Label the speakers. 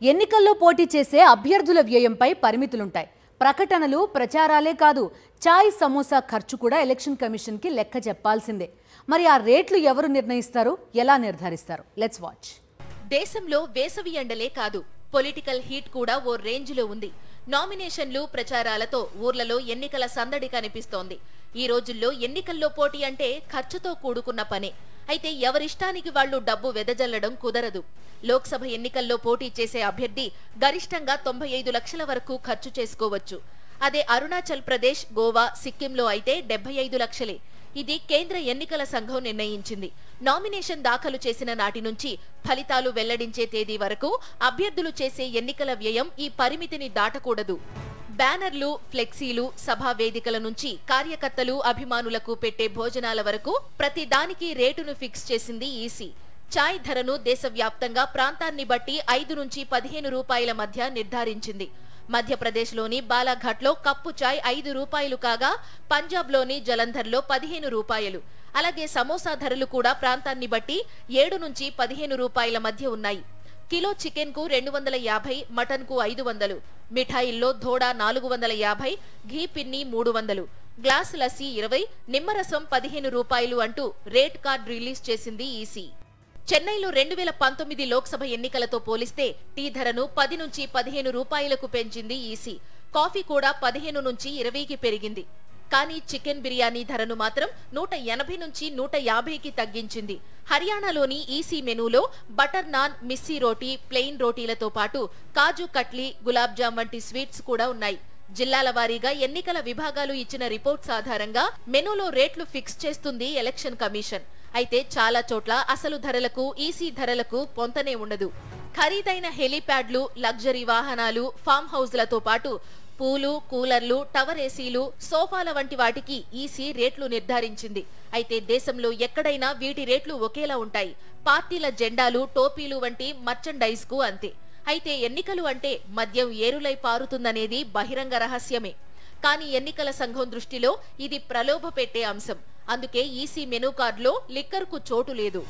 Speaker 1: ఎన్నికల్లో పోటీ చేసే అభ్యర్థుల వ్యయంపై పరిమితులుంటాయి. ప్రకటనలు, ప్రచారాలే కాదు, చాయ్ సమోసా ఖర్చు కూడా ఎలక్షన్ కమిషన్కి లెక్క చెప్పాల్సిందే. మరి ఆ రేట్లు ఎవరు నిర్ణయిస్తారు, ఎలా నిర్ధారిస్తారు? Let's watch.
Speaker 2: దేశంలో వేసవి ఎండలే కాదు, పొలిటికల్ హీట్ కూడా ఓ రేంజ్లో ఉంది. నామినేషన్లు, ప్రచారాలతో ఊర్లలో ఎన్నికల సందడి కనిపిస్తోంది. ఈ రోజుల్లో ఎన్నికల్లో పోటీ అంటే ఖర్చుతో కూడుకున్న పనే. అయితే ఎవరిష్టానికి వాళ్లు డబ్బు వెదజల్లడం కుదరదు. లోక్సభ ఎన్నికల్లో పోటీ చేసే అభ్యర్థి గరిష్టంగా 95 లక్షల వరకు ఖర్చు చేసుకోవచ్చు. అదే అరుణాచల్ ప్రదేశ్, గోవా, సిక్కింలో అయితే 75 లక్షలే. ఇది కేంద్ర ఎన్నికల సంఘం నిర్ణయించింది. నామినేషన్ దాఖలు చేసిన నాటి నుంచి ఫలితాలు వెల్లడించే తేదీ వరకు అభ్యర్థులు చేసే ఎన్నికల వ్యయం ఈ పరిమితిని దాటకూడదు. బ్యానర్లు, ఫ్లెక్సీలు, సభా వేదికల నుంచి కార్యకర్తలు, అభిమానులకు పెట్టే భోజనాల వరకు ప్రతి దానికి రేటును ఫిక్స్ చేసింది ఈసీ. చాయ్ ధరను దేశవ్యాప్తంగా ప్రాంతాన్ని బట్టి 5 నుంచి 15 రూపాయల మధ్య నిర్ధారించింది. మధ్యప్రదేశ్లోని బాలాఘాట్లో కప్పు చాయ్ 5 రూపాయలు కాగా, పంజాబ్లోని జలంధర్లో 15 రూపాయలు. అలాగే సమోసా ధరలు కూడా ప్రాంతాన్ని బట్టి 7 నుంచి 15 రూపాయల మధ్య ఉన్నాయి. కిలో చికెన్ కు 250, మటన్ కు 500, మిఠాయిల్లో ధోడా 450, ఘీ పిన్ని 300, గ్లాస్ లస్సీ 20, నిమ్మరసం 15 రూపాయలు అంటూ రేట్ కార్డ్ రిలీజ్ చేసింది ఈసీ. చెన్నైలో 2019 లోక్సభ ఎన్నికలతో పోలిస్తే టీ ధరను 10 నుంచి 15 రూపాయలకు పెంచింది ఈసీ. కాఫీ కూడా 15 నుంచి 20కి పెరిగింది. కానీ చికెన్ బిర్యానీ ధరను మాత్రం 180 నుంచి 150కి తగ్గించింది. హర్యానాలోని ఈసీ మెనూలో బటర్ నాన్, మిస్సీ రోటీ, ప్లెయిన్ రోటీలతో పాటు కాజు కట్లీ, గులాబ్ జామ్ వంటి స్వీట్స్ కూడా ఉన్నాయి. జిల్లాల వారీగా ఎన్నికల విభాగాలు ఇచ్చిన రిపోర్ట్స్ ఆధారంగా మెనూలో రేట్లు ఫిక్స్ చేస్తుంది ఎలక్షన్ కమిషన్. అయితే చాలా చోట్ల అసలు ధరలకు, ఈసీ ధరలకు పొంతనే ఉండదు. ఖరీదైన హెలీప్యాడ్లు, లగ్జరీ వాహనాలు, ఫామ్ హౌజ్లతో పాటు పూలు, కూలర్లు, టవర్ ఏసీలు, సోఫాల వంటి వాటికి ఈసీ రేట్లు నిర్ధారించింది. అయితే దేశంలో ఎక్కడైనా వీటి రేట్లు ఒకేలా ఉంటాయి. పార్టీల జెండాలు, టోపీలు వంటి మర్చండైజ్ కు అంతే. అయితే ఎన్నికలు అంటే మద్యం ఏరులై పారుతుందనేది బహిరంగ రహస్యమే. కానీ ఎన్నికల సంఘం దృష్టిలో ఇది ప్రలోభ పెట్టే అంశం. అందుకే ఈసీ మెనూ కార్డులో లిక్కర్కు చోటు లేదు.